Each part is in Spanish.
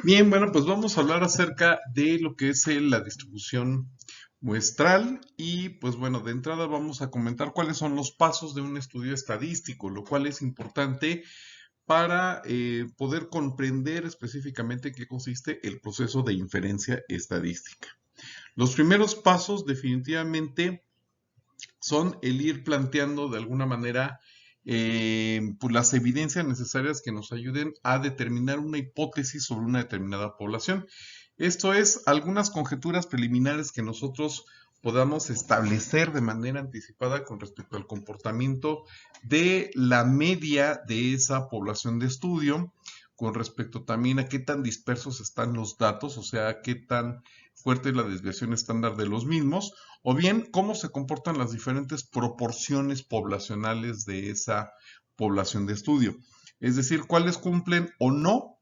Bien, bueno, pues vamos a hablar acerca de lo que es la distribución muestral y pues bueno, de entrada vamos a comentar cuáles son los pasos de un estudio estadístico, lo cual es importante para poder comprender específicamente en qué consiste el proceso de inferencia estadística. Los primeros pasos definitivamente son el ir planteando de alguna manera pues las evidencias necesarias que nos ayuden a determinar una hipótesis sobre una determinada población. Esto es, algunas conjeturas preliminares que nosotros podamos establecer de manera anticipada con respecto al comportamiento de la media de esa población de estudio, con respecto también a qué tan dispersos están los datos, o sea, qué tan fuerte es la desviación estándar de los mismos, o bien cómo se comportan las diferentes proporciones poblacionales de esa población de estudio. Es decir, cuáles cumplen o no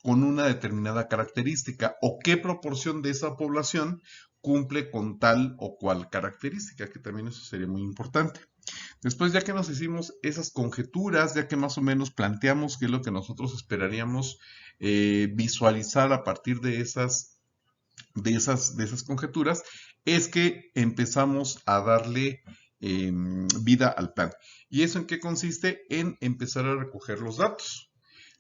con una determinada característica o qué proporción de esa población cumple con tal o cual característica, que también eso sería muy importante. Después, ya que nos hicimos esas conjeturas, ya que más o menos planteamos qué es lo que nosotros esperaríamos visualizar a partir de esas conjeturas, es que empezamos a darle vida al plan. ¿Y eso en qué consiste? En empezar a recoger los datos.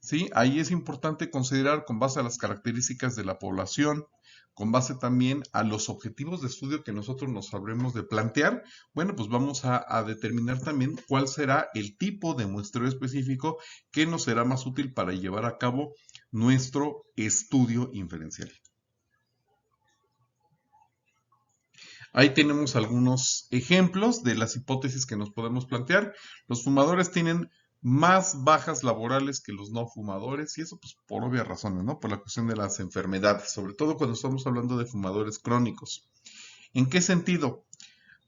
¿Sí? Ahí es importante considerar con base a las características de la población, con base también a los objetivos de estudio que nosotros nos habremos de plantear, bueno, pues vamos a determinar también cuál será el tipo de muestreo específico que nos será más útil para llevar a cabo nuestro estudio inferencial. Ahí tenemos algunos ejemplos de las hipótesis que nos podemos plantear. Los fumadores tienen más bajas laborales que los no fumadores y eso pues por obvias razones, ¿no? Por la cuestión de las enfermedades, sobre todo cuando estamos hablando de fumadores crónicos. ¿En qué sentido?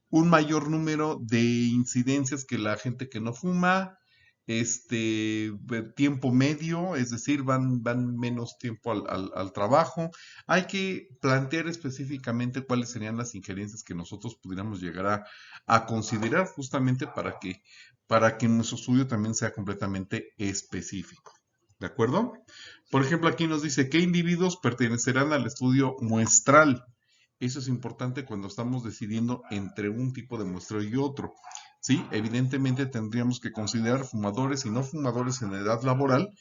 Un mayor número de incidencias que la gente que no fuma, tiempo medio, es decir, van menos tiempo al trabajo. Hay que plantear específicamente cuáles serían las injerencias que nosotros pudiéramos llegar a considerar justamente para que nuestro estudio también sea completamente específico. ¿De acuerdo? Por ejemplo, aquí nos dice qué individuos pertenecerán al estudio muestral. Eso es importante cuando estamos decidiendo entre un tipo de muestreo y otro. Sí, evidentemente tendríamos que considerar fumadores y no fumadores en edad laboral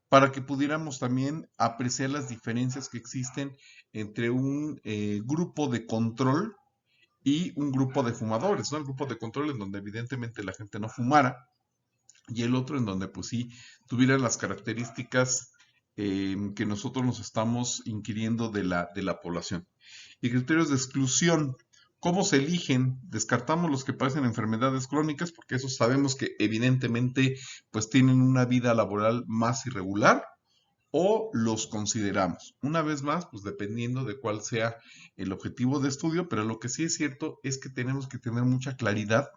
para que pudiéramos también apreciar las diferencias que existen entre un grupo de control y un grupo de fumadores, ¿no? El grupo de control en donde evidentemente la gente no fumara y el otro en donde pues sí tuvieran las características que nosotros nos estamos inquiriendo de la población. Y criterios de exclusión. ¿Cómo se eligen? Descartamos los que padecen enfermedades crónicas porque esos sabemos que evidentemente pues tienen una vida laboral más irregular o los consideramos. Una vez más, pues dependiendo de cuál sea el objetivo de estudio, pero lo que sí es cierto es que tenemos que tener mucha claridad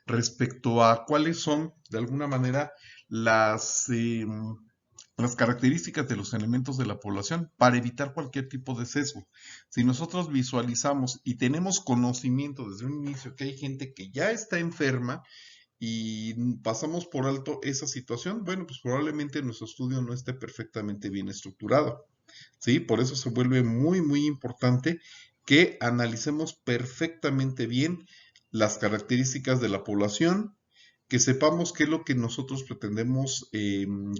respecto a cuáles son, de alguna manera, las características de los elementos de la población para evitar cualquier tipo de sesgo. Si nosotros visualizamos y tenemos conocimiento desde un inicio que hay gente que ya está enferma y pasamos por alto esa situación, bueno, pues probablemente nuestro estudio no esté perfectamente bien estructurado. ¿Sí? Por eso se vuelve muy, muy importante que analicemos perfectamente bien las características de la población, que sepamos qué es lo que nosotros pretendemos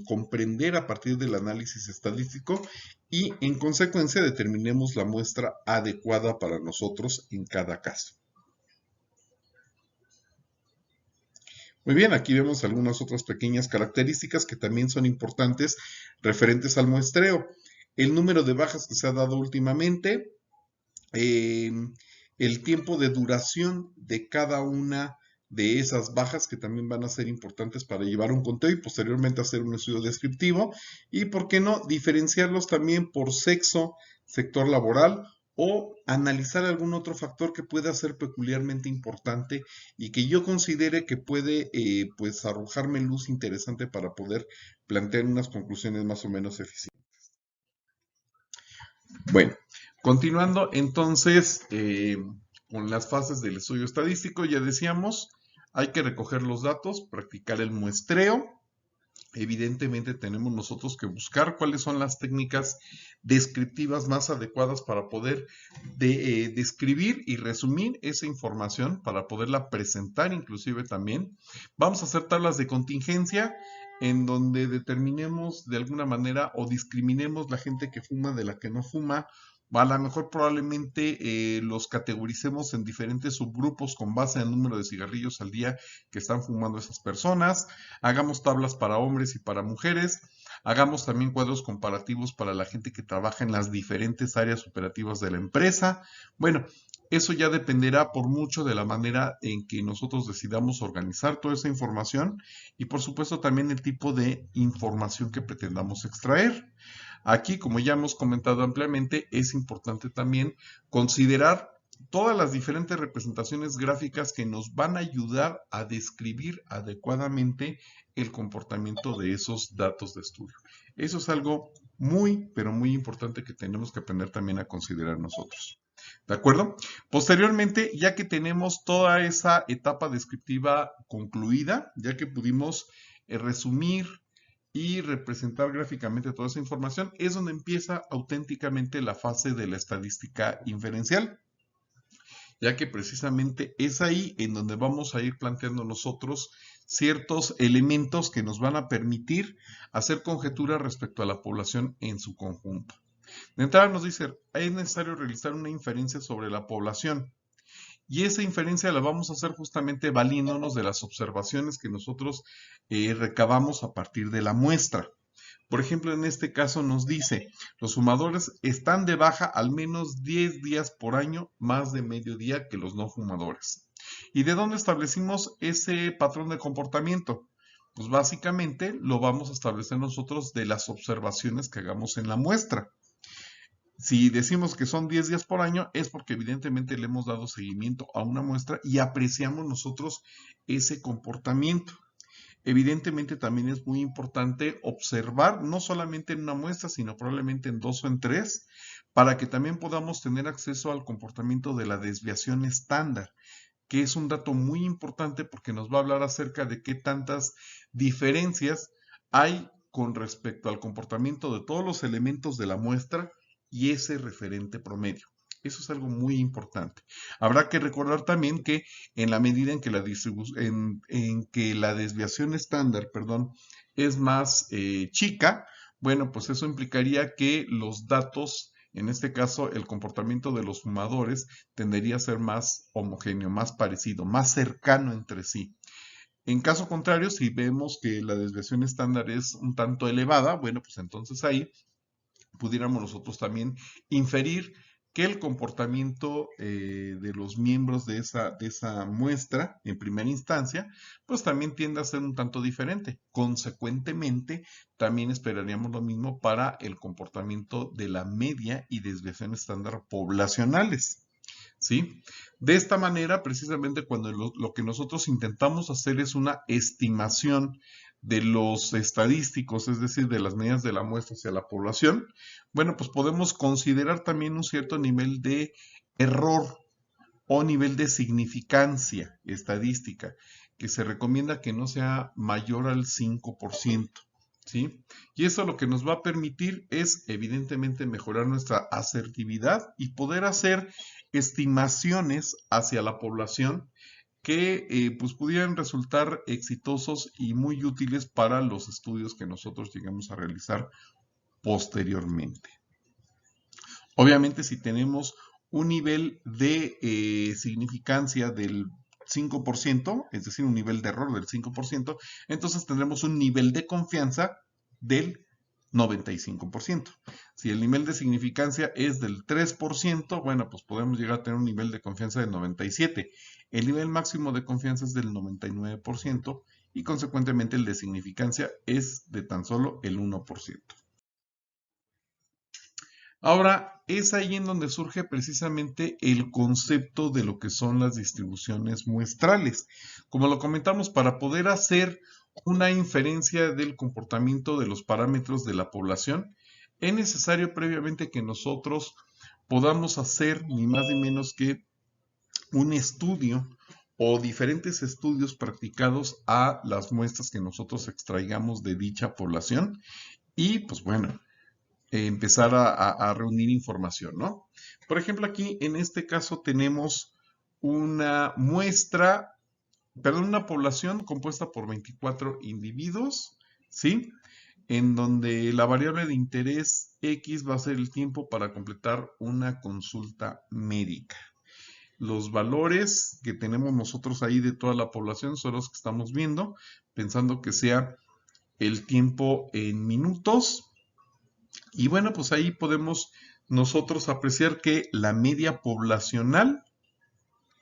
comprender a partir del análisis estadístico y en consecuencia determinemos la muestra adecuada para nosotros en cada caso. Muy bien, aquí vemos algunas otras pequeñas características que también son importantes referentes al muestreo. El número de bajas que se ha dado últimamente, eh, el tiempo de duración de cada una de esas bajas que también van a ser importantes para llevar un conteo y posteriormente hacer un estudio descriptivo y, ¿por qué no?, diferenciarlos también por sexo, sector laboral o analizar algún otro factor que pueda ser peculiarmente importante y que yo considere que puede pues arrojarme luz interesante para poder plantear unas conclusiones más o menos eficientes. Bueno, continuando entonces con las fases del estudio estadístico, ya decíamos, hay que recoger los datos, practicar el muestreo, evidentemente tenemos nosotros que buscar cuáles son las técnicas descriptivas más adecuadas para poder describir y resumir esa información, para poderla presentar inclusive también. Vamos a hacer tablas de contingencia en donde determinemos de alguna manera o discriminemos la gente que fuma de la que no fuma. A lo mejor probablemente los categoricemos en diferentes subgrupos con base al número de cigarrillos al día que están fumando esas personas. Hagamos tablas para hombres y para mujeres. Hagamos también cuadros comparativos para la gente que trabaja en las diferentes áreas operativas de la empresa. Bueno, eso ya dependerá por mucho de la manera en que nosotros decidamos organizar toda esa información y por supuesto también el tipo de información que pretendamos extraer. Aquí, como ya hemos comentado ampliamente, es importante también considerar todas las diferentes representaciones gráficas que nos van a ayudar a describir adecuadamente el comportamiento de esos datos de estudio. Eso es algo muy, pero muy importante que tenemos que aprender también a considerar nosotros. ¿De acuerdo? Posteriormente, ya que tenemos toda esa etapa descriptiva concluida, ya que pudimos resumir y representar gráficamente toda esa información, es donde empieza auténticamente la fase de la estadística inferencial, ya que precisamente es ahí en donde vamos a ir planteando nosotros ciertos elementos que nos van a permitir hacer conjeturas respecto a la población en su conjunto. De entrada nos dice, es necesario realizar una inferencia sobre la población. Y esa inferencia la vamos a hacer justamente valiéndonos de las observaciones que nosotros recabamos a partir de la muestra. Por ejemplo, en este caso nos dice, los fumadores están de baja al menos 10 días por año, más de medio día que los no fumadores. ¿Y de dónde establecimos ese patrón de comportamiento? Pues básicamente lo vamos a establecer nosotros de las observaciones que hagamos en la muestra. Si decimos que son 10 días por año, es porque evidentemente le hemos dado seguimiento a una muestra y apreciamos nosotros ese comportamiento. Evidentemente también es muy importante observar, no solamente en una muestra, sino probablemente en 2 o en 3, para que también podamos tener acceso al comportamiento de la desviación estándar, que es un dato muy importante porque nos va a hablar acerca de qué tantas diferencias hay con respecto al comportamiento de todos los elementos de la muestra y ese referente promedio. Eso es algo muy importante. Habrá que recordar también que en la medida en que la desviación estándar, es más chica, bueno, pues eso implicaría que los datos, en este caso el comportamiento de los fumadores, tendería a ser más homogéneo, más parecido, más cercano entre sí. En caso contrario, si vemos que la desviación estándar es un tanto elevada, bueno, pues entonces ahí pudiéramos nosotros también inferir que el comportamiento de los miembros de esa muestra, en primera instancia, pues también tiende a ser un tanto diferente. Consecuentemente, también esperaríamos lo mismo para el comportamiento de la media y desviación estándar poblacionales. ¿Sí? De esta manera, precisamente cuando lo que nosotros intentamos hacer es una estimación de los estadísticos, es decir, de las medidas de la muestra hacia la población, bueno, pues podemos considerar también un cierto nivel de error o nivel de significancia estadística, que se recomienda que no sea mayor al 5%. ¿Sí? Y eso lo que nos va a permitir es evidentemente mejorar nuestra asertividad y poder hacer estimaciones hacia la población que pues pudieran resultar exitosos y muy útiles para los estudios que nosotros llegamos a realizar posteriormente. Obviamente, si tenemos un nivel de significancia del 5%, es decir, un nivel de error del 5%, entonces tendremos un nivel de confianza del 95%. Si el nivel de significancia es del 3%, bueno, pues podemos llegar a tener un nivel de confianza del 97%. El nivel máximo de confianza es del 99% y consecuentemente el de significancia es de tan solo el 1%. Ahora, es ahí en donde surge precisamente el concepto de lo que son las distribuciones muestrales. Como lo comentamos, para poder hacer una inferencia del comportamiento de los parámetros de la población, es necesario previamente que nosotros podamos hacer ni más ni menos que un estudio o diferentes estudios practicados a las muestras que nosotros extraigamos de dicha población y pues bueno, empezar a reunir información, ¿no? Por ejemplo, aquí en este caso tenemos una muestra, perdón, una población compuesta por 24 individuos, ¿sí? En donde la variable de interés X va a ser el tiempo para completar una consulta médica. Los valores que tenemos nosotros ahí de toda la población son los que estamos viendo, pensando que sea el tiempo en minutos. Y bueno, pues ahí podemos nosotros apreciar que la media poblacional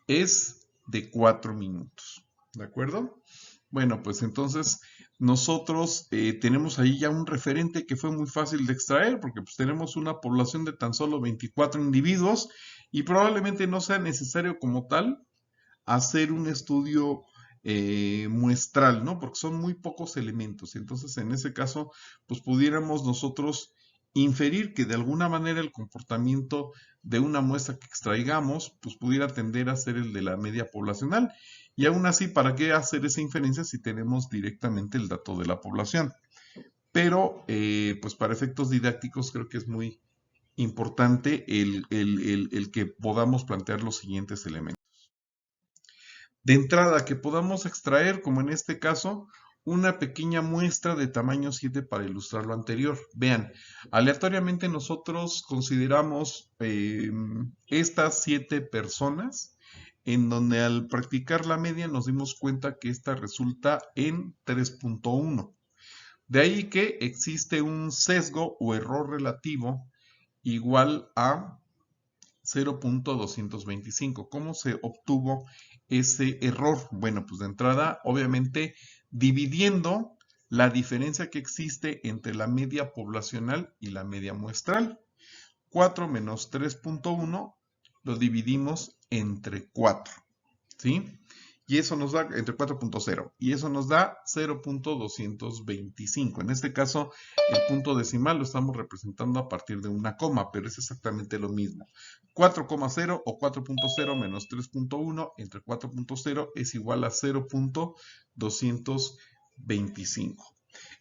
es de 4 minutos. ¿De acuerdo? Bueno, pues entonces nosotros tenemos ahí ya un referente que fue muy fácil de extraer porque pues tenemos una población de tan solo 24 individuos y probablemente no sea necesario como tal hacer un estudio muestral, ¿no? Porque son muy pocos elementos. Entonces, en ese caso, pues pudiéramos nosotros inferir que de alguna manera el comportamiento de una muestra que extraigamos, pues pudiera tender a ser el de la media poblacional. Y aún así, ¿para qué hacer esa inferencia si tenemos directamente el dato de la población? Pero, pues para efectos didácticos creo que es muy importante el que podamos plantear los siguientes elementos. De entrada, que podamos extraer, como en este caso, una pequeña muestra de tamaño 7 para ilustrar lo anterior. Vean, aleatoriamente nosotros consideramos estas 7 personas, en donde al practicar la media nos dimos cuenta que esta resulta en 3.1. De ahí que existe un sesgo o error relativo igual a 0.225. ¿Cómo se obtuvo ese error? Bueno, pues de entrada, obviamente, dividiendo la diferencia que existe entre la media poblacional y la media muestral. 4 menos 3.1 lo dividimos entre 4, ¿sí? Y eso nos da entre 4.0 y eso nos da 0.225. En este caso, el punto decimal lo estamos representando a partir de una coma, pero es exactamente lo mismo. 4,0 o 4.0 menos 3.1 entre 4.0 es igual a 0.225.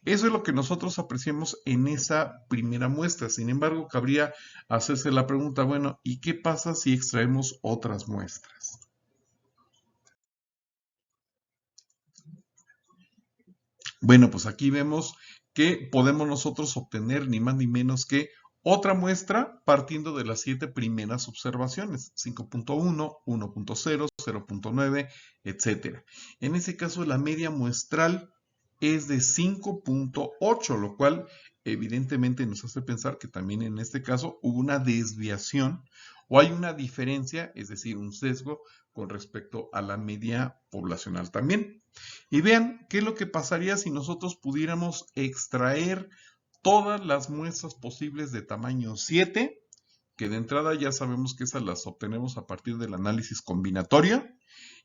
Eso es lo que nosotros apreciamos en esa primera muestra. Sin embargo, cabría hacerse la pregunta, bueno, ¿y qué pasa si extraemos otras muestras? Bueno, pues aquí vemos que podemos nosotros obtener ni más ni menos que otra muestra partiendo de las 7 primeras observaciones, 5.1, 1.0, 0.9, etc. En ese caso, la media muestral es de 5.8, lo cual evidentemente nos hace pensar que también en este caso hubo una desviación o hay una diferencia, es decir, un sesgo con respecto a la media poblacional también. Y vean qué es lo que pasaría si nosotros pudiéramos extraer todas las muestras posibles de tamaño 7, que de entrada ya sabemos que esas las obtenemos a partir del análisis combinatorio,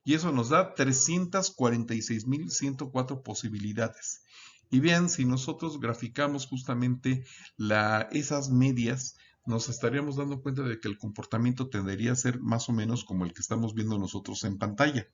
y eso nos da 346.104 posibilidades. Y vean, si nosotros graficamos justamente esas medias, nos estaríamos dando cuenta de que el comportamiento tendería a ser más o menos como el que estamos viendo nosotros en pantalla.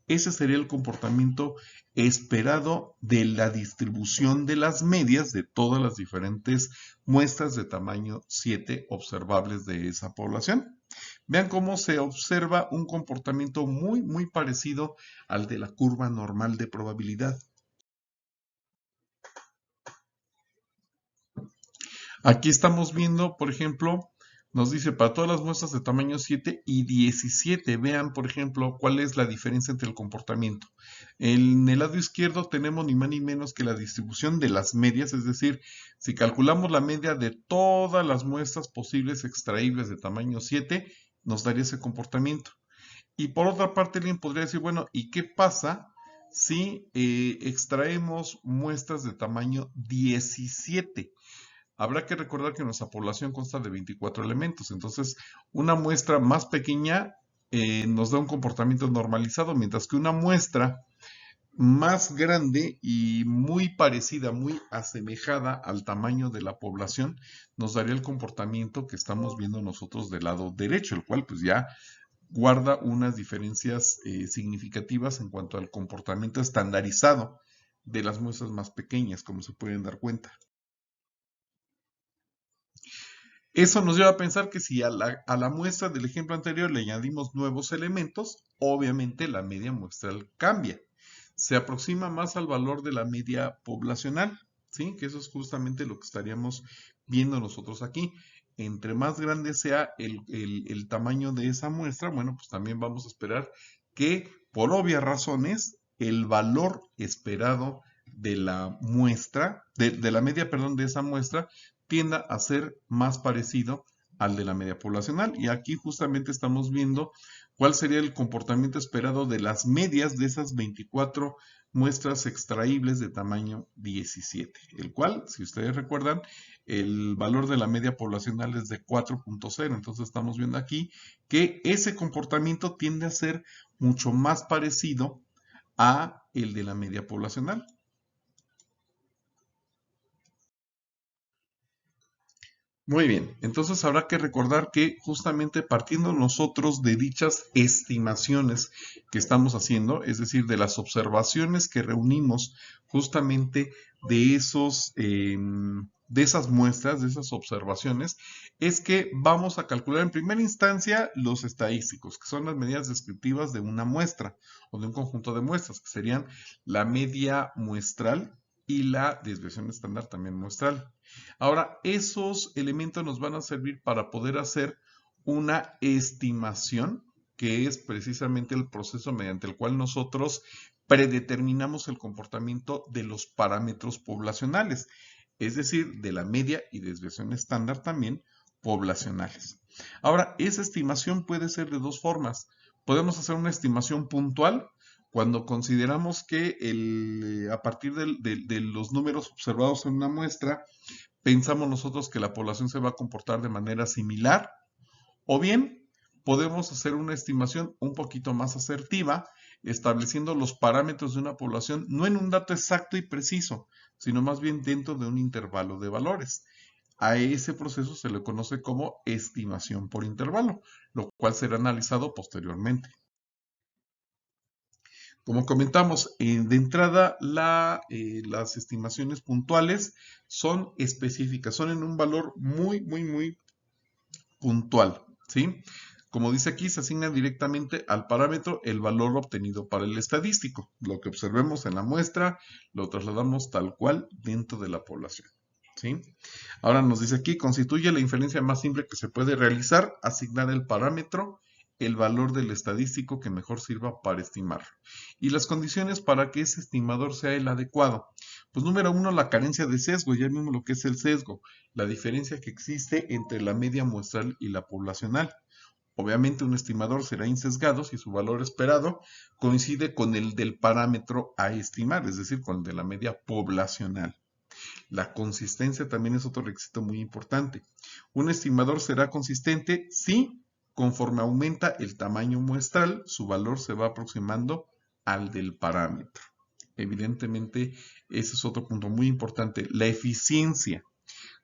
Ese sería el comportamiento esperado de la distribución de las medias de todas las diferentes muestras de tamaño 7 observables de esa población. Vean cómo se observa un comportamiento muy parecido al de la curva normal de probabilidad. Aquí estamos viendo, por ejemplo, nos dice para todas las muestras de tamaño 7 y 17. Vean, por ejemplo, cuál es la diferencia entre el comportamiento. En el lado izquierdo tenemos ni más ni menos que la distribución de las medias, es decir, si calculamos la media de todas las muestras posibles extraíbles de tamaño 7, nos daría ese comportamiento. Y por otra parte, alguien podría decir, bueno, ¿y qué pasa si extraemos muestras de tamaño 17? Habrá que recordar que nuestra población consta de 24 elementos, entonces una muestra más pequeña nos da un comportamiento normalizado, mientras que una muestra más grande y muy parecida, muy asemejada al tamaño de la población, nos daría el comportamiento que estamos viendo nosotros del lado derecho, el cual pues ya guarda unas diferencias significativas en cuanto al comportamiento estandarizado de las muestras más pequeñas, como se pueden dar cuenta. Eso nos lleva a pensar que si a la muestra del ejemplo anterior le añadimos nuevos elementos, obviamente la media muestral cambia. Se aproxima más al valor de la media poblacional, ¿sí? Que eso es justamente lo que estaríamos viendo nosotros aquí. Entre más grande sea el tamaño de esa muestra, bueno, pues también vamos a esperar que, por obvias razones, el valor esperado de la muestra, de la media, perdón, de esa muestra, tienda a ser más parecido al de la media poblacional. Y aquí justamente estamos viendo cuál sería el comportamiento esperado de las medias de esas 24 muestras extraíbles de tamaño 17, el cual, si ustedes recuerdan, el valor de la media poblacional es de 4.0. Entonces estamos viendo aquí que ese comportamiento tiende a ser mucho más parecido a el de la media poblacional. Muy bien, entonces habrá que recordar que justamente partiendo nosotros de dichas estimaciones que estamos haciendo, es decir, de las observaciones que reunimos justamente de de esas muestras, de esas observaciones, es que vamos a calcular en primera instancia los estadísticos, que son las medidas descriptivas de una muestra o de un conjunto de muestras, que serían la media muestral y la desviación estándar también muestral. Ahora, esos elementos nos van a servir para poder hacer una estimación, que es precisamente el proceso mediante el cual nosotros predeterminamos el comportamiento de los parámetros poblacionales, es decir, de la media y desviación estándar también poblacionales. Ahora, esa estimación puede ser de dos formas. Podemos hacer una estimación puntual cuando consideramos que a partir de los números observados en una muestra, pensamos nosotros que la población se va a comportar de manera similar, o bien podemos hacer una estimación un poquito más asertiva, estableciendo los parámetros de una población no en un dato exacto y preciso, sino más bien dentro de un intervalo de valores. A ese proceso se le conoce como estimación por intervalo, lo cual será analizado posteriormente. Como comentamos, de entrada las estimaciones puntuales son específicas, son en un valor muy puntual, ¿sí? Como dice aquí, se asigna directamente al parámetro el valor obtenido para el estadístico. Lo que observemos en la muestra lo trasladamos tal cual dentro de la población, ¿sí? Ahora nos dice aquí, constituye la inferencia más simple que se puede realizar, asignar el parámetro, el valor del estadístico que mejor sirva para estimar. Y las condiciones para que ese estimador sea el adecuado. Pues número uno, la carencia de sesgo, ya vimos lo que es el sesgo, la diferencia que existe entre la media muestral y la poblacional. Obviamente un estimador será insesgado si su valor esperado coincide con el del parámetro a estimar, es decir, con el de la media poblacional. La consistencia también es otro requisito muy importante. Un estimador será consistente si, conforme aumenta el tamaño muestral, su valor se va aproximando al del parámetro. Evidentemente, ese es otro punto muy importante. La eficiencia.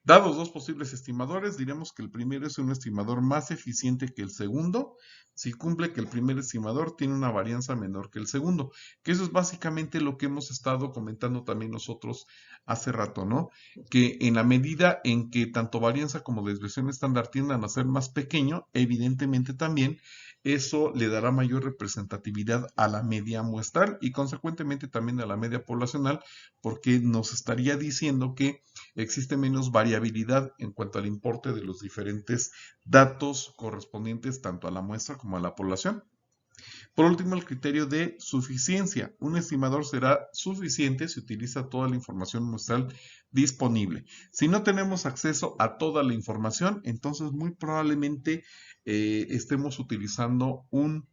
Dados dos posibles estimadores, diremos que el primero es un estimador más eficiente que el segundo, si cumple que el primer estimador tiene una varianza menor que el segundo, que eso es básicamente lo que hemos estado comentando también nosotros hace rato, ¿no? Que en la medida en que tanto varianza como desviación estándar tiendan a ser más pequeño, evidentemente también eso le dará mayor representatividad a la media muestral y consecuentemente también a la media poblacional, porque nos estaría diciendo que existe menos variabilidad en cuanto al importe de los diferentes datos correspondientes tanto a la muestra como a la población. Por último, el criterio de suficiencia. Un estimador será suficiente si utiliza toda la información muestral disponible. Si no tenemos acceso a toda la información, entonces muy probablemente estemos utilizando un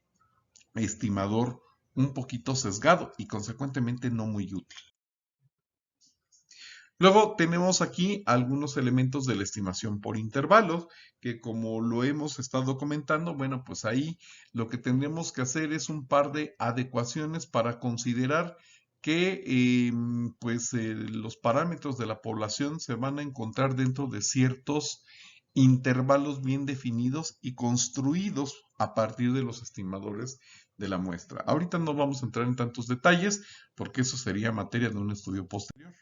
estimador un poquito sesgado y consecuentemente no muy útil. Luego tenemos aquí algunos elementos de la estimación por intervalos, que como lo hemos estado comentando, bueno, pues ahí lo que tendremos que hacer es un par de adecuaciones para considerar que los parámetros de la población se van a encontrar dentro de ciertos intervalos bien definidos y construidos a partir de los estimadores de la muestra. Ahorita no vamos a entrar en tantos detalles porque eso sería materia de un estudio posterior.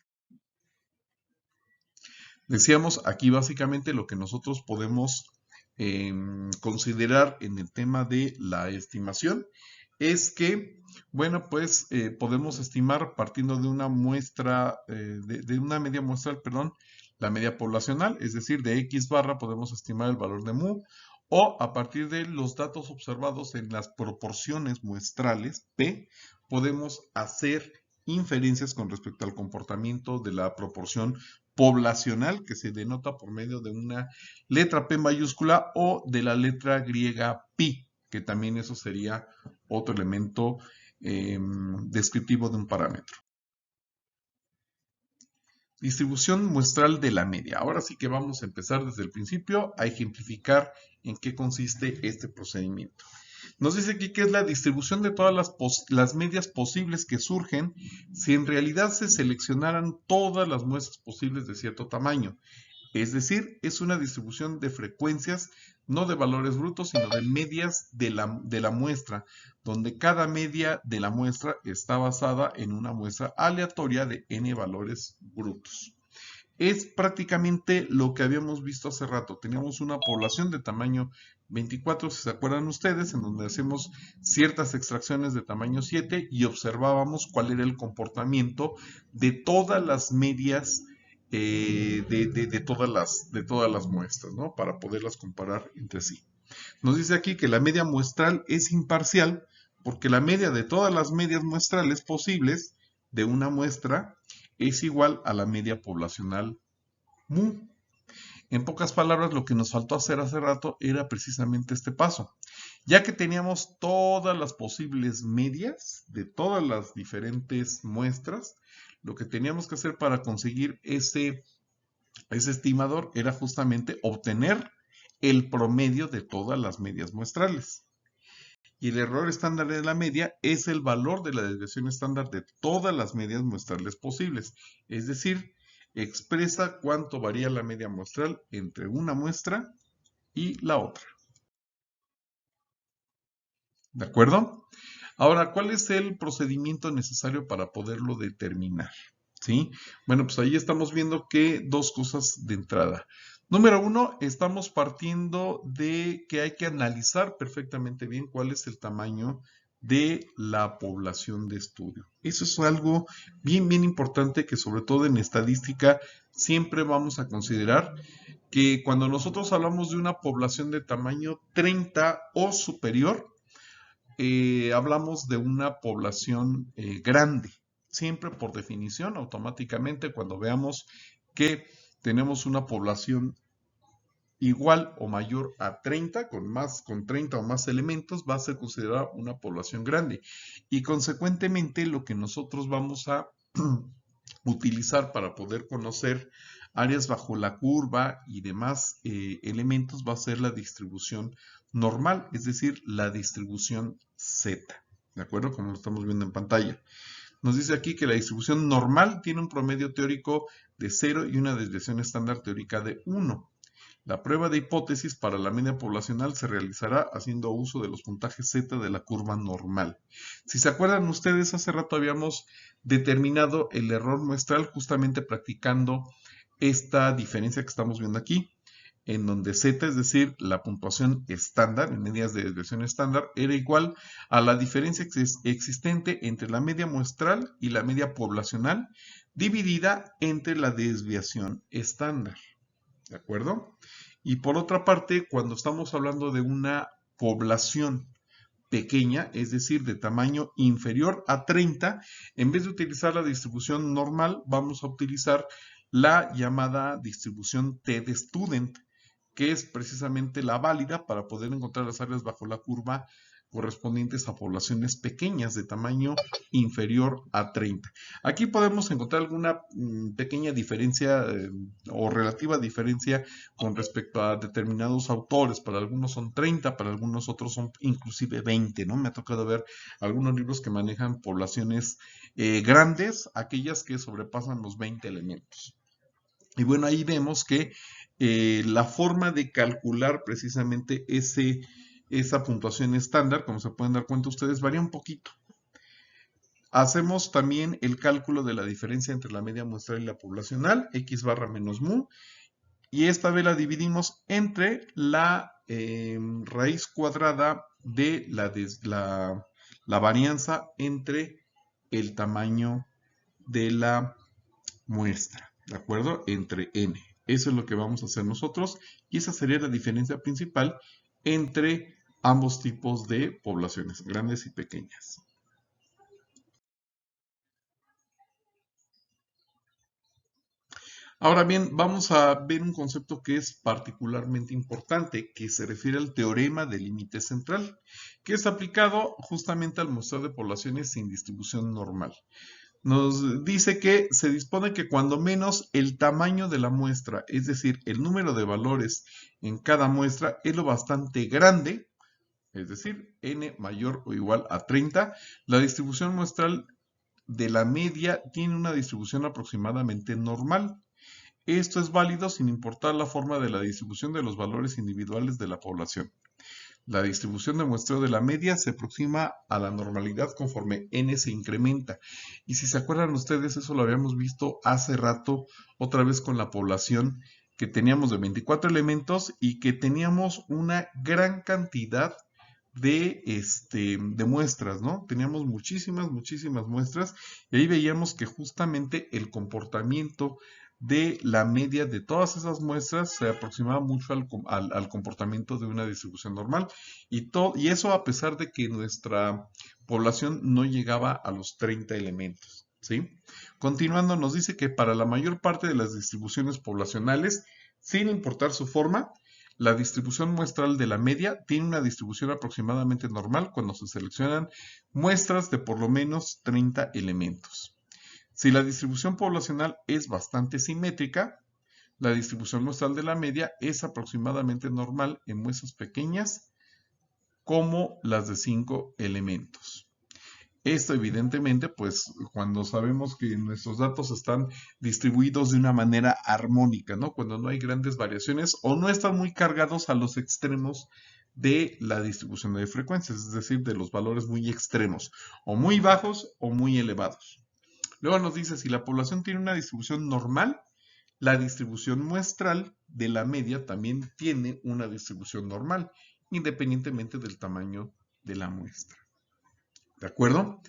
Decíamos aquí básicamente lo que nosotros podemos considerar en el tema de la estimación es que, bueno, pues podemos estimar partiendo de una muestra, de una media muestral, perdón, la media poblacional, es decir, de X barra podemos estimar el valor de mu, o a partir de los datos observados en las proporciones muestrales, P, podemos hacer inferencias con respecto al comportamiento de la proporción poblacional, que se denota por medio de una letra P mayúscula o de la letra griega pi, que también eso sería otro elemento descriptivo de un parámetro. Distribución muestral de la media. Ahora sí que vamos a empezar desde el principio a ejemplificar en qué consiste este procedimiento. Nos dice aquí que es la distribución de todas las medias posibles que surgen si en realidad se seleccionaran todas las muestras posibles de cierto tamaño. Es decir, es una distribución de frecuencias, no de valores brutos, sino de medias de la muestra, donde cada media de la muestra está basada en una muestra aleatoria de n valores brutos. Es prácticamente lo que habíamos visto hace rato. Teníamos una población de tamaño 24, si se acuerdan ustedes, en donde hacemos ciertas extracciones de tamaño 7 y observábamos cuál era el comportamiento de todas las medias de todas las muestras, ¿no? Para poderlas comparar entre sí. Nos dice aquí que la media muestral es imparcial porque la media de todas las medias muestrales posibles de una muestra es igual a la media poblacional mu. En pocas palabras, lo que nos faltó hacer hace rato era precisamente este paso. Ya que teníamos todas las posibles medias de todas las diferentes muestras, lo que teníamos que hacer para conseguir ese estimador era justamente obtener el promedio de todas las medias muestrales. Y el error estándar de la media es el valor de la desviación estándar de todas las medias muestrales posibles. Es decir, expresa cuánto varía la media muestral entre una muestra y la otra. ¿De acuerdo? Ahora, ¿cuál es el procedimiento necesario para poderlo determinar? ¿Sí? Bueno, pues ahí estamos viendo que dos cosas de entrada. Número uno, estamos partiendo de que hay que analizar perfectamente bien cuál es el tamaño de la población de estudio. Eso es algo bien importante que sobre todo en estadística siempre vamos a considerar que cuando nosotros hablamos de una población de tamaño 30 o superior, hablamos de una población grande. Siempre por definición, automáticamente cuando veamos que tenemos una población igual o mayor a 30, con 30 o más elementos, va a ser considerada una población grande. Y consecuentemente lo que nosotros vamos a utilizar para poder conocer áreas bajo la curva y demás elementos va a ser la distribución normal, es decir, la distribución Z, ¿de acuerdo? Como lo estamos viendo en pantalla. Nos dice aquí que la distribución normal tiene un promedio teórico de 0 y una desviación estándar teórica de 1. La prueba de hipótesis para la media poblacional se realizará haciendo uso de los puntajes Z de la curva normal. Si se acuerdan ustedes, hace rato habíamos determinado el error muestral justamente practicando esta diferencia que estamos viendo aquí, en donde Z, es decir, la puntuación estándar, en medidas de desviación estándar, era igual a la diferencia existente entre la media muestral y la media poblacional, dividida entre la desviación estándar. ¿De acuerdo? Y por otra parte, cuando estamos hablando de una población pequeña, es decir, de tamaño inferior a 30, en vez de utilizar la distribución normal, vamos a utilizar la llamada distribución T de student, que es precisamente la válida para poder encontrar las áreas bajo la curva correspondientes a poblaciones pequeñas de tamaño inferior a 30. Aquí podemos encontrar alguna pequeña diferencia o relativa diferencia con respecto a determinados autores. Para algunos son 30, para algunos otros son inclusive 20, ¿no? Me ha tocado ver algunos libros que manejan poblaciones grandes, aquellas que sobrepasan los 20 elementos. Y bueno, ahí vemos que la forma de calcular precisamente ese esa puntuación estándar, como se pueden dar cuenta ustedes, varía un poquito. Hacemos también el cálculo de la diferencia entre la media muestral y la poblacional, x barra menos mu, y esta vez la dividimos entre la raíz cuadrada de la varianza entre el tamaño de la muestra, ¿de acuerdo? Entre n. Eso es lo que vamos a hacer nosotros y esa sería la diferencia principal entre ambos tipos de poblaciones, grandes y pequeñas. Ahora bien, vamos a ver un concepto que es particularmente importante, que se refiere al teorema del límite central, que es aplicado justamente al muestreo de poblaciones sin distribución normal. Nos dice que se dispone que cuando menos el tamaño de la muestra, es decir, el número de valores en cada muestra, es lo bastante grande, es decir, n mayor o igual a 30, la distribución muestral de la media tiene una distribución aproximadamente normal. Esto es válido sin importar la forma de la distribución de los valores individuales de la población. La distribución de muestreo de la media se aproxima a la normalidad conforme n se incrementa. Y si se acuerdan ustedes, eso lo habíamos visto hace rato, otra vez con la población, que teníamos de 24 elementos y que teníamos una gran cantidad de muestras, ¿no? Teníamos muchísimas muestras y ahí veíamos que justamente el comportamiento de la media de todas esas muestras se aproximaba mucho al comportamiento de una distribución normal y eso a pesar de que nuestra población no llegaba a los 30 elementos, ¿sí? Continuando, nos dice que para la mayor parte de las distribuciones poblacionales, sin importar su forma, la distribución muestral de la media tiene una distribución aproximadamente normal cuando se seleccionan muestras de por lo menos 30 elementos. Si la distribución poblacional es bastante simétrica, la distribución muestral de la media es aproximadamente normal en muestras pequeñas como las de 5 elementos. Esto evidentemente, pues cuando sabemos que nuestros datos están distribuidos de una manera armónica, ¿no? Cuando no hay grandes variaciones o no están muy cargados a los extremos de la distribución de frecuencias, es decir, de los valores muy extremos, o muy bajos o muy elevados. Luego nos dice, si la población tiene una distribución normal, la distribución muestral de la media también tiene una distribución normal, independientemente del tamaño de la muestra. ¿De acuerdo?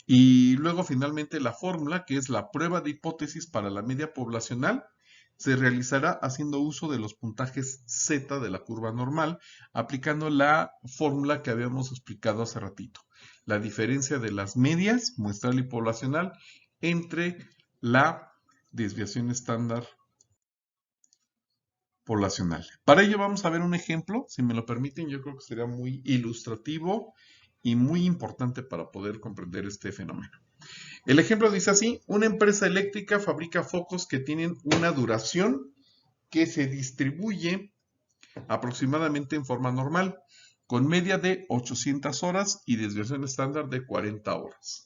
Y luego finalmente la fórmula, que es la prueba de hipótesis para la media poblacional, se realizará haciendo uso de los puntajes Z de la curva normal, aplicando la fórmula que habíamos explicado hace ratito. La diferencia de las medias, muestral y poblacional, entre la desviación estándar poblacional. Para ello vamos a ver un ejemplo, si me lo permiten, yo creo que sería muy ilustrativo y muy importante para poder comprender este fenómeno. El ejemplo dice así, una empresa eléctrica fabrica focos que tienen una duración que se distribuye aproximadamente en forma normal, con media de 800 horas y desviación estándar de 40 horas.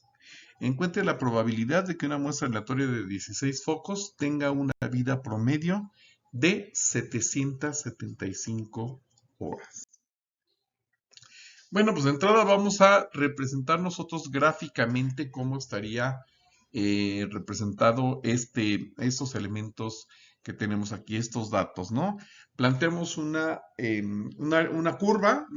Encuentre la probabilidad de que una muestra aleatoria de 16 focos tenga una vida promedio de 775 horas. Bueno, pues de entrada vamos a representar nosotros gráficamente cómo estaría representado estos elementos que tenemos aquí, estos datos, ¿no? Planteamos una curva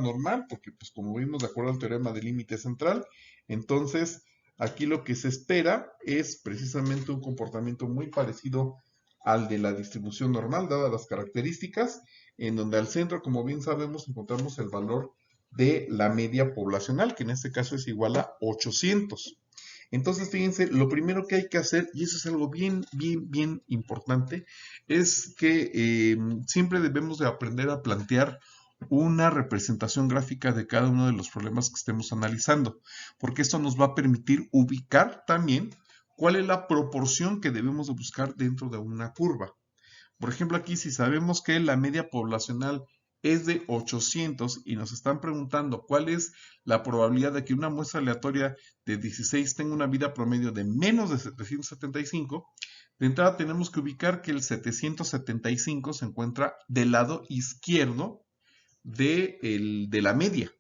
normal, porque pues como vimos de acuerdo al teorema del límite central, entonces aquí lo que se espera es precisamente un comportamiento muy parecido al de la distribución normal, dadas las características, en donde al centro, como bien sabemos, encontramos el valor de la media poblacional, que en este caso es igual a 800. Entonces, fíjense, lo primero que hay que hacer, y eso es algo bien importante, es que siempre debemos de aprender a plantear una representación gráfica de cada uno de los problemas que estemos analizando, porque esto nos va a permitir ubicar también cuál es la proporción que debemos de buscar dentro de una curva. Por ejemplo, aquí si sabemos que la media poblacional es de 800 y nos están preguntando cuál es la probabilidad de que una muestra aleatoria de 16 tenga una vida promedio de menos de 775, de entrada tenemos que ubicar que el 775 se encuentra del lado izquierdo de la media,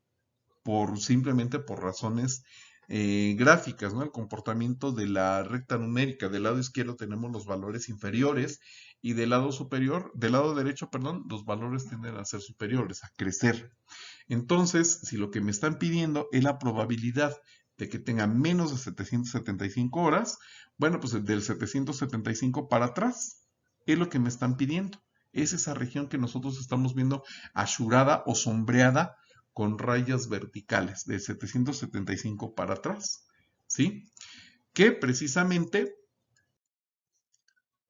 simplemente por razones gráficas, ¿no? El comportamiento de la recta numérica. Del lado izquierdo tenemos los valores inferiores y del lado superior, del lado derecho, perdón, los valores tienden a ser superiores, a crecer. Entonces, si lo que me están pidiendo es la probabilidad de que tenga menos de 775 horas, bueno, pues del 775 para atrás es lo que me están pidiendo. Es esa región que nosotros estamos viendo ashurada o sombreada con rayas verticales de 775 para atrás, ¿sí? Que precisamente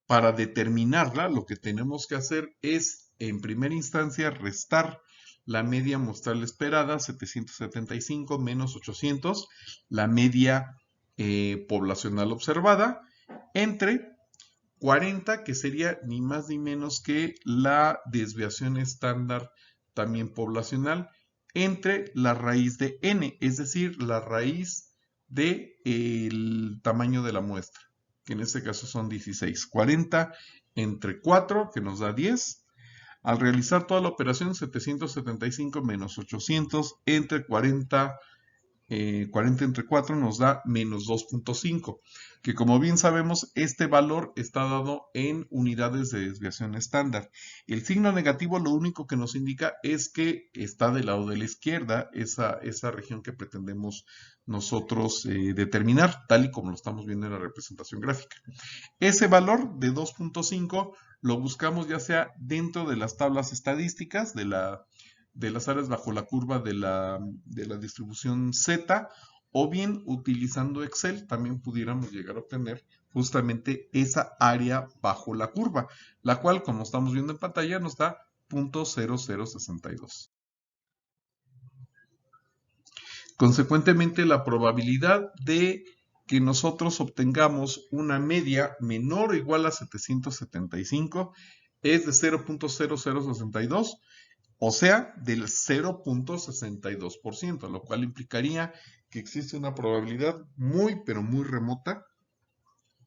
para determinarla lo que tenemos que hacer es en primera instancia restar la media muestral esperada, 775 menos 800, la media poblacional observada, entre 40, que sería ni más ni menos que la desviación estándar también poblacional, entre la raíz de n, es decir, la raíz del tamaño de la muestra, que en este caso son 16. 40 entre 4, que nos da 10. Al realizar toda la operación, 775 menos 800 entre 40 40 entre 4 nos da menos 2.5, que como bien sabemos, este valor está dado en unidades de desviación estándar. El signo negativo lo único que nos indica es que está del lado de la izquierda, esa región que pretendemos nosotros determinar, tal y como lo estamos viendo en la representación gráfica. Ese valor de 2.5 lo buscamos ya sea dentro de las tablas estadísticas de las áreas bajo la curva de la distribución Z, o bien utilizando Excel también pudiéramos llegar a obtener justamente esa área bajo la curva, la cual, como estamos viendo en pantalla, nos da 0.0062. Consecuentemente, la probabilidad de que nosotros obtengamos una media menor o igual a 775 es de 0.0062, o sea, del 0.62%, lo cual implicaría que existe una probabilidad muy, pero muy remota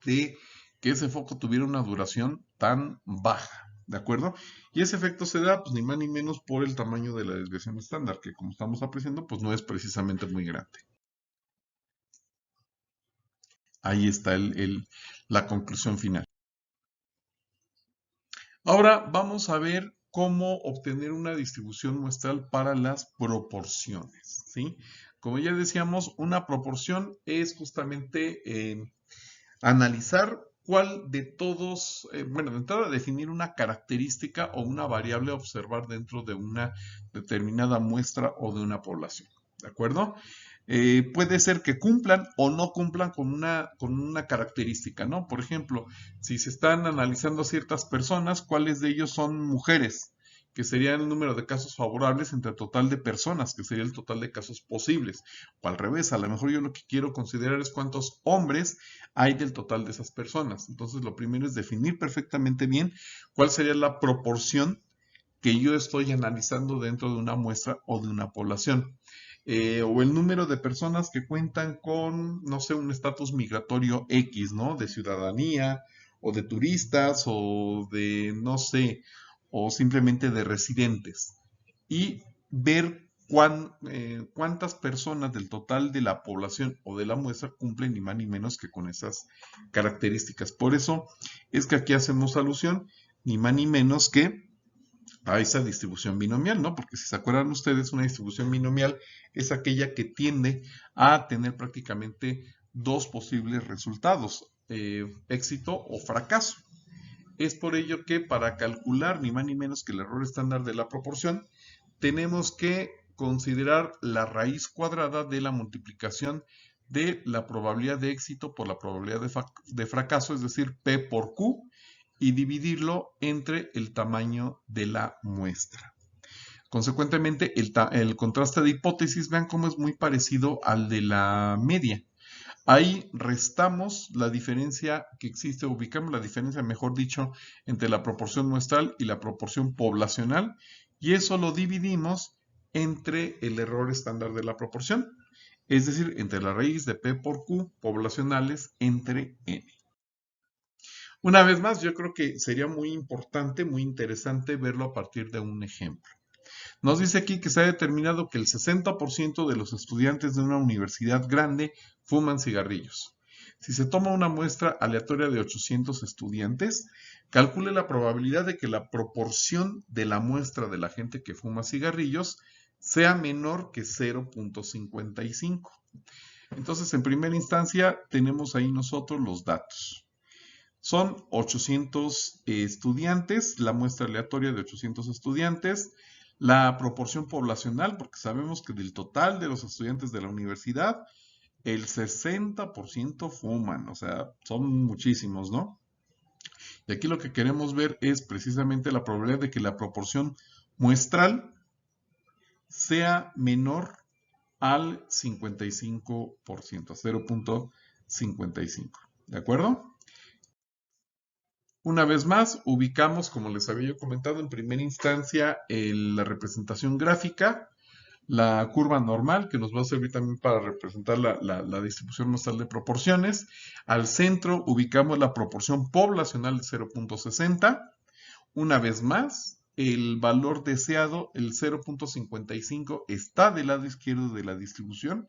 de que ese foco tuviera una duración tan baja, ¿de acuerdo? Y ese efecto se da, pues, ni más ni menos por el tamaño de la desviación estándar, que como estamos apreciando, pues no es precisamente muy grande. Ahí está la conclusión final. Ahora vamos a ver cómo obtener una distribución muestral para las proporciones, ¿sí? Como ya decíamos, una proporción es justamente analizar cuál de todos, bueno, de entrada definir una característica o una variable a observar dentro de una determinada muestra o de una población, ¿de acuerdo? Puede ser que cumplan o no cumplan con una característica, ¿no? Por ejemplo, si se están analizando ciertas personas, ¿cuáles de ellos son mujeres? Que sería el número de casos favorables entre el total de personas, que sería el total de casos posibles. O al revés, a lo mejor yo lo que quiero considerar es cuántos hombres hay del total de esas personas. Entonces, lo primero es definir perfectamente bien cuál sería la proporción que yo estoy analizando dentro de una muestra o de una población. O el número de personas que cuentan con, no sé, un estatus migratorio X, ¿no? De ciudadanía, o de turistas, o de, no sé, o simplemente de residentes. Y ver cuántas personas del total de la población o de la muestra cumplen ni más ni menos que con esas características. Por eso es que aquí hacemos alusión ni más ni menos que a esa distribución binomial, ¿no? Porque si se acuerdan ustedes, una distribución binomial es aquella que tiende a tener prácticamente dos posibles resultados, éxito o fracaso. Es por ello que para calcular ni más ni menos que el error estándar de la proporción, tenemos que considerar la raíz cuadrada de la multiplicación de la probabilidad de éxito por la probabilidad de fracaso, es decir, P por Q, y dividirlo entre el tamaño de la muestra. Consecuentemente, el contraste de hipótesis, vean cómo es muy parecido al de la media. Ahí restamos la diferencia que existe, ubicamos la diferencia, mejor dicho, entre la proporción muestral y la proporción poblacional, y eso lo dividimos entre el error estándar de la proporción, es decir, entre la raíz de P por Q poblacionales entre N. Una vez más, yo creo que sería muy importante, muy interesante verlo a partir de un ejemplo. Nos dice aquí que se ha determinado que el 60% de los estudiantes de una universidad grande fuman cigarrillos. Si se toma una muestra aleatoria de 800 estudiantes, calcule la probabilidad de que la proporción de la muestra de la gente que fuma cigarrillos sea menor que 0.55. Entonces, en primera instancia, tenemos ahí nosotros los datos. Son 800 estudiantes, la muestra aleatoria de 800 estudiantes, la proporción poblacional, porque sabemos que del total de los estudiantes de la universidad, el 60% fuman, o sea, son muchísimos, ¿no? Y aquí lo que queremos ver es precisamente la probabilidad de que la proporción muestral sea menor al 55%, a 0.55, ¿de acuerdo? Una vez más, ubicamos, como les había yo comentado en primera instancia, la representación gráfica, la curva normal, que nos va a servir también para representar la distribución muestral de proporciones. Al centro ubicamos la proporción poblacional de 0.60. Una vez más, el valor deseado, el 0.55, está del lado izquierdo de la distribución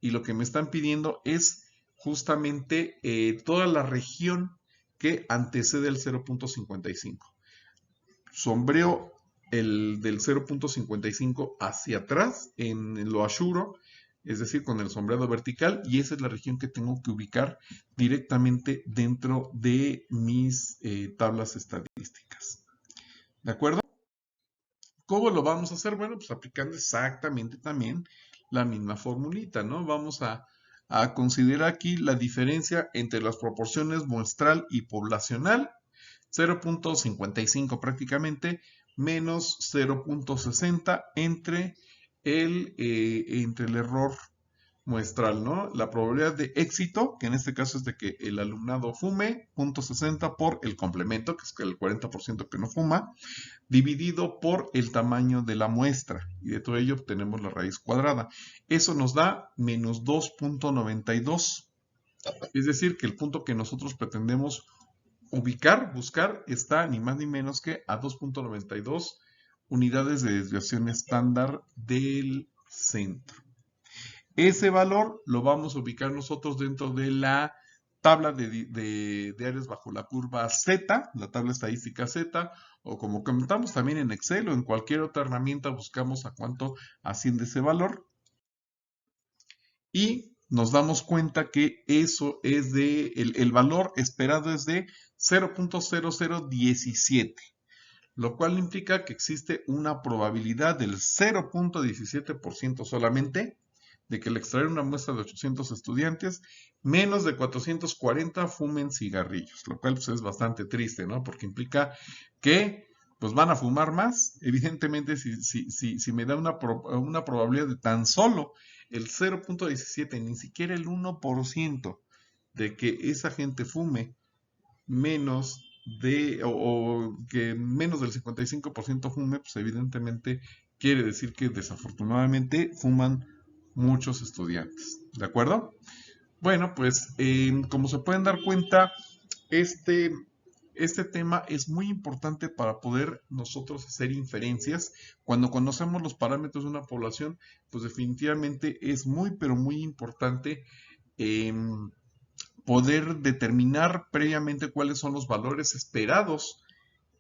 y lo que me están pidiendo es justamente toda la región que antecede el 0.55. Sombreo el del 0.55 hacia atrás en lo ashuro, es decir, con el sombreado vertical, y esa es la región que tengo que ubicar directamente dentro de mis tablas estadísticas. ¿De acuerdo? ¿Cómo lo vamos a hacer? Bueno, pues aplicando exactamente también la misma formulita, ¿no? Vamos a considerar aquí la diferencia entre las proporciones muestral y poblacional, 0.55 prácticamente, menos 0.60 entre el error muestral, ¿no? La probabilidad de éxito, que en este caso es de que el alumnado fume, 0.60 por el complemento, que es el 40% que no fuma, dividido por el tamaño de la muestra. Y de todo ello obtenemos la raíz cuadrada. Eso nos da menos 2.92. Es decir, que el punto que nosotros pretendemos buscar, está ni más ni menos que a 2.92 unidades de desviación estándar del centro. Ese valor lo vamos a ubicar nosotros dentro de la tabla de áreas bajo la curva Z, la tabla estadística Z, o como comentamos también en Excel o en cualquier otra herramienta, buscamos a cuánto asciende ese valor. Y nos damos cuenta que eso es el valor esperado es de 0.0017, lo cual implica que existe una probabilidad del 0.17% solamente de que al extraer una muestra de 800 estudiantes, menos de 440 fumen cigarrillos, lo cual pues, es bastante triste, ¿no? Porque implica que pues van a fumar más. Evidentemente, si me da una probabilidad de tan solo el 0.17, ni siquiera el 1% de que esa gente fume menos o que menos del 55% fume, pues evidentemente quiere decir que desafortunadamente fuman muchos estudiantes. ¿De acuerdo? Bueno, pues como se pueden dar cuenta, este tema es muy importante para poder nosotros hacer inferencias. Cuando conocemos los parámetros de una población, pues definitivamente es muy, pero muy importante poder determinar previamente cuáles son los valores esperados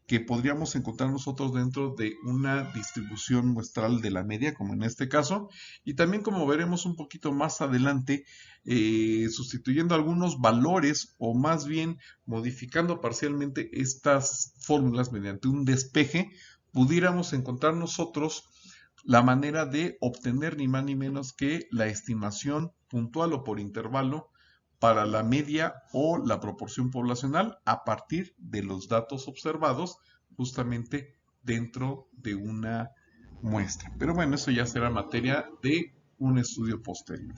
que podríamos encontrar nosotros dentro de una distribución muestral de la media, como en este caso, y también como veremos un poquito más adelante, sustituyendo algunos valores o más bien modificando parcialmente estas fórmulas mediante un despeje, pudiéramos encontrar nosotros la manera de obtener ni más ni menos que la estimación puntual o por intervalo para la media o la proporción poblacional a partir de los datos observados justamente dentro de una muestra. Pero bueno, eso ya será materia de un estudio posterior.